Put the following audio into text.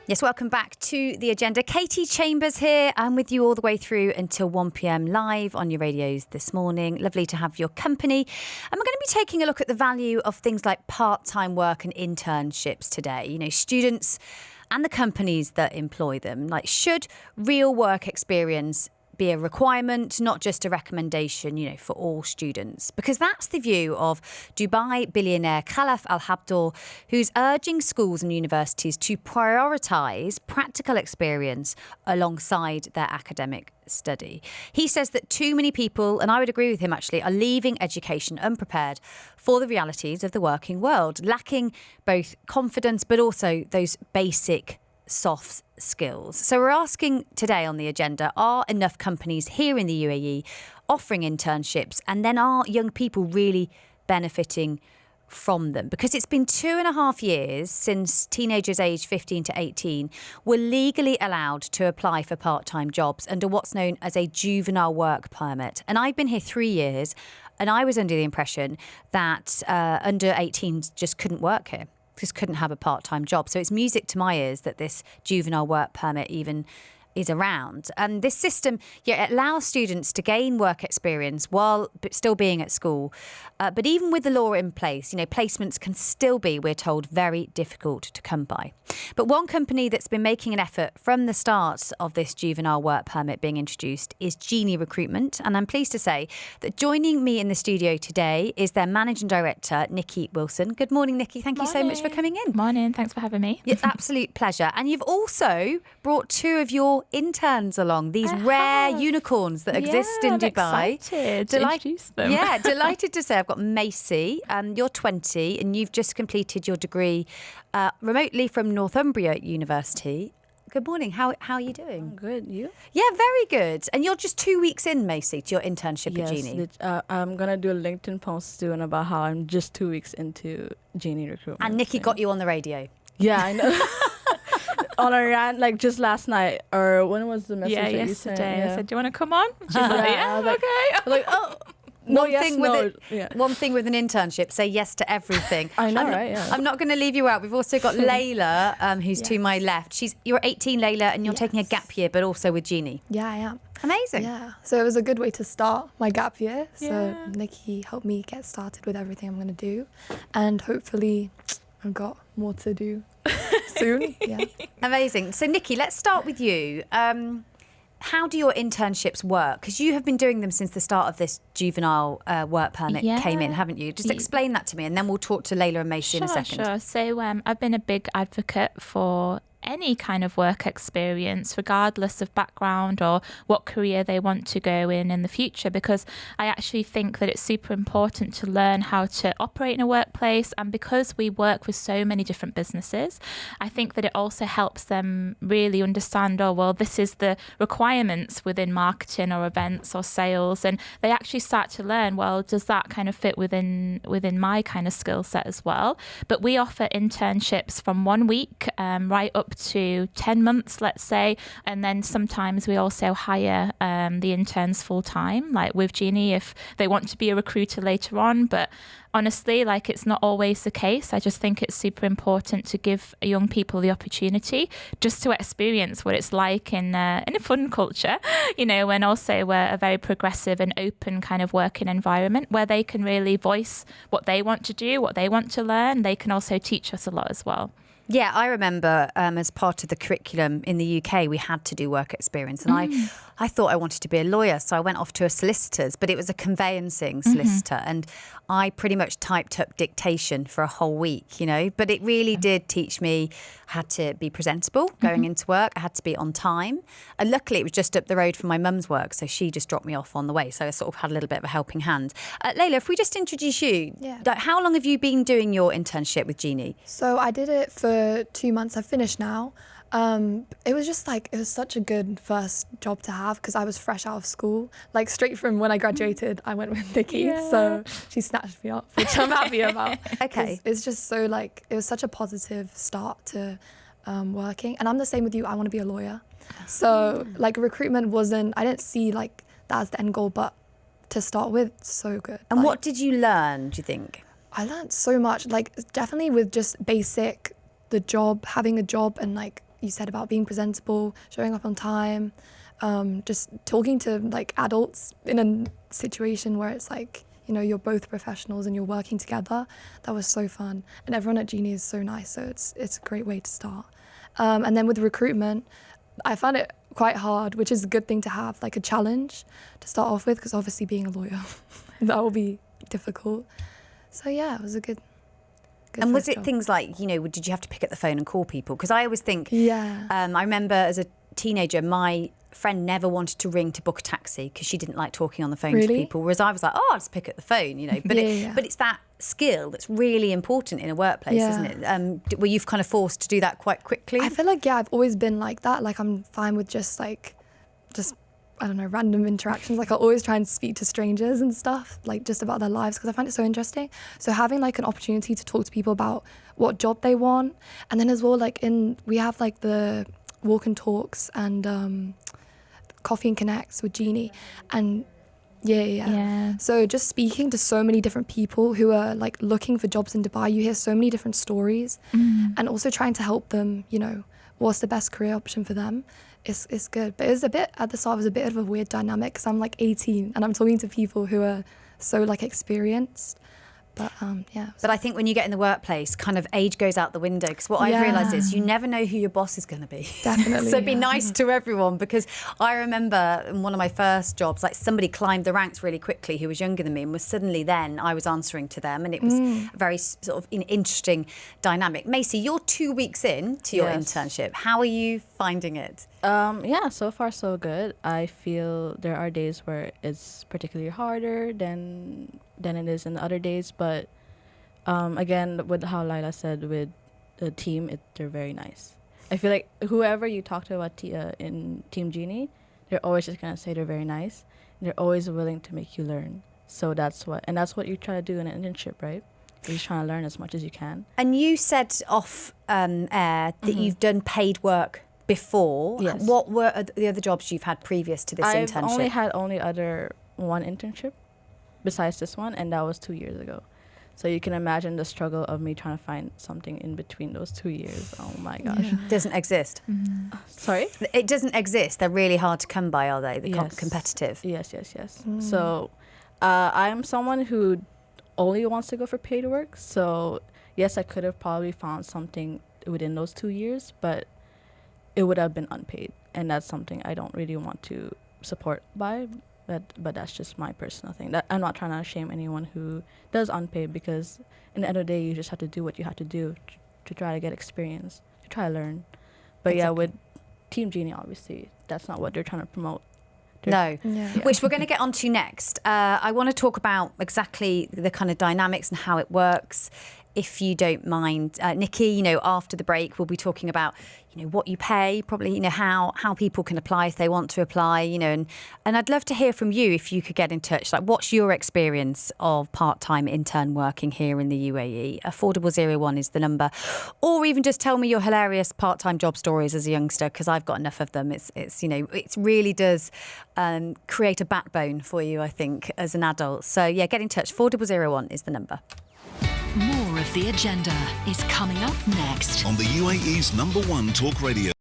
Yes, welcome back to The Agenda. Katie Chambers here. I'm with you all the way through until 1 p.m. live on your radios this morning. Lovely to have your company. And we're going to be taking a look at the value of things like part-time work and internships today. You know, students and the companies that employ them. Like, should real work experience be a requirement, not just a recommendation, you know, for all students? Because that's the view of Dubai billionaire Khalaf Al Habdor, who's urging schools and universities to prioritise practical experience alongside their academic study. He says that too many people, and I would agree with him actually, are leaving education unprepared for the realities of the working world, lacking both confidence but also those basic soft skills. So we're asking today on The Agenda, are enough companies here in the UAE offering internships, and then are young people really benefiting from them? Because it's been 2.5 years since teenagers aged 15 to 18 were legally allowed to apply for part-time jobs under what's known as a juvenile work permit. And I've been here 3 years, and I was under the impression that under 18s just couldn't work here. Just couldn't have a part-time job. So it's music to my ears that this juvenile work permit even is around. And this system, it allows students to gain work experience while still being at school. But even with the law in place, you know, placements can still be, we're told, very difficult to come by. But one company that's been making an effort from the start of this juvenile work permit being introduced is Genie Recruitment. And I'm pleased to say that joining me in the studio today is their managing director, Nikki Wilson. Good morning, Nikki. Thank you so much for coming in. Morning. Thanks for having me. It's absolute pleasure. And you've also brought 2 of your interns along, these rare unicorns that exist in Dubai. Excited to introduce them. Yeah, delighted to say I've got Macy. You're 20 and you've just completed your degree remotely from Northumbria University. Good morning. How are you doing? I'm good. You? Yeah, very good. And you're just 2 weeks in, Macy, to your internship at Genie. I'm going to do a LinkedIn post soon about how I'm just 2 weeks into Genie Recruitment. And Nikki got you on the radio. Yeah, I know. On a rant, like just last night, or when was the message? Yeah, that yesterday. You sent? I said, "Do you want to come on?" She's like, "Yeah, okay." I was like, oh. One thing with an internship, say yes to everything. I know, right? Yeah. I'm not going to leave you out. We've also got Laila, who's to my left. You're 18, Laila, and you're taking a gap year, but also with Genie. Yeah, I am. Amazing. Yeah. So it was a good way to start my gap year. So Nikki helped me get started with everything I'm going to do, and hopefully, I've got more to do soon. Yeah. Amazing. So Nikki, let's start with you. How do your internships work? Because you have been doing them since the start of this juvenile work permit came in, haven't you? Just explain that to me, and then we'll talk to Laila and Macy in a second. Sure. So I've been a big advocate for any kind of work experience, regardless of background or what career they want to go in the future, because I actually think that it's super important to learn how to operate in a workplace. And because we work with so many different businesses, I think that it also helps them really understand, this is the requirements within marketing or events or sales. And they actually start to learn, does that kind of fit within my kind of skill set as well? But we offer internships from 1 week right up to 10 months, let's say. And then sometimes we also hire the interns full time, like with Genie, if they want to be a recruiter later on. But honestly, it's not always the case. I just think it's super important to give young people the opportunity just to experience what it's like in a fun culture, and also a very progressive and open kind of working environment where they can really voice what they want to do, what they want to learn. They can also teach us a lot as well. Yeah, I remember as part of the curriculum in the UK, we had to do work experience. And I thought I wanted to be a lawyer, so I went off to a solicitor's, but it was a conveyancing solicitor. And I pretty much typed up dictation for a whole week, But it really did teach me I had to be presentable going into work. I had to be on time. And luckily, it was just up the road from my mum's work, so she just dropped me off on the way. So I sort of had a little bit of a helping hand. Laila, if we just introduce you, how long have you been doing your internship with Genie? So I did it for 2 months. I've finished now. It was just it was such a good first job to have because I was fresh out of school. Straight from when I graduated, I went with Nikki. So she snatched me up, which I'm happy about. Okay. It's just so it was such a positive start to working. And I'm the same with you. I want to be a lawyer. So recruitment I didn't see that as the end goal, but to start with, so good. And what did you learn, do you think? I learned so much, definitely with just basic, having a job and you said about being presentable, showing up on time, just talking to like adults in a situation where it's like, you know, you're both professionals and you're working together. That was so fun. And everyone at Genie is so nice, so it's a great way to start. And then with recruitment, I found it quite hard, which is a good thing to have, like a challenge to start off with, because obviously being a lawyer, that will be difficult. So yeah, it was a good And was first it job. things like, you know, did you have to pick up the phone and call people? Because I always think, Yeah. I remember as a teenager, my friend never wanted to ring to book a taxi because she didn't like talking on the phone to Really? people. Whereas I was like, oh, I'll just pick up the phone, you know. But Yeah. but it's that skill that's really important in a workplace, Yeah. isn't it? Were you kind of forced to do that quite quickly? I feel like, yeah, I've always been like that. Like, I'm fine with just I don't know, random interactions. Like, I'll always try and speak to strangers and stuff, like just about their lives, because I find it so interesting. So having like an opportunity to talk to people about what job they want, and then as well, like we have like the walk and talks and coffee and connects with Genie, and yeah. So just speaking to so many different people who are like looking for jobs in Dubai, you hear so many different stories, and also trying to help them, you know, what's the best career option for them. It's good. But it was at the start, it was a bit of a weird dynamic because I'm like 18 and I'm talking to people who are so like experienced. But yeah. But I think when you get in the workplace, kind of age goes out the window, because what I've realised is you never know who your boss is going to be. Definitely. So be nice to everyone, because I remember in one of my first jobs, like somebody climbed the ranks really quickly who was younger than me, and was suddenly then I was answering to them, and it was a very sort of interesting dynamic. Macy, you're 2 weeks in to your internship. How are you finding it? Yeah, so far so good. I feel there are days where it's particularly harder than it is in the other days, but again, with how Laila said, with the team, they're very nice. I feel like whoever you talk to about in Team Genie, they're always just gonna say they're very nice. They're always willing to make you learn. So that's what you try to do in an internship, right? You're just trying to learn as much as you can. And you said off air that you've done paid work before. Yes. What were the other jobs you've had previous to this I've internship? only had other one internship besides this one, and that was 2 years ago. So you can imagine the struggle of me trying to find something in between those 2 years. Oh my gosh. Doesn't exist. Sorry? It doesn't exist. They're really hard to come by, are they? They're Yes. competitive. Yes. So I'm someone who only wants to go for paid work. So yes, I could have probably found something within those 2 years, but it would have been unpaid. And that's something I don't really want to support by. But that's just my personal thing. That I'm not trying to shame anyone who does unpaid, because in the end of the day, you just have to do what you have to do to try to get experience, to try to learn. But yeah, with Team Genie, obviously, that's not what they're trying to promote. No, Yeah. which we're going to get onto next. I want to talk about exactly the kind of dynamics and how it works, if you don't mind. Nikki, you know, after the break, we'll be talking about, you know, what you pay, probably, you know, how people can apply if they want to apply, you know, and I'd love to hear from you if you could get in touch. Like, what's your experience of part-time intern working here in the UAE? Affordable 01 is the number. Or even just tell me your hilarious part-time job stories as a youngster, because I've got enough of them. It's you know, it really does create a backbone for you, I think, as an adult. So yeah, get in touch. Affordable 01 is the number. More of The Agenda is coming up next on the UAE's #1 talk radio.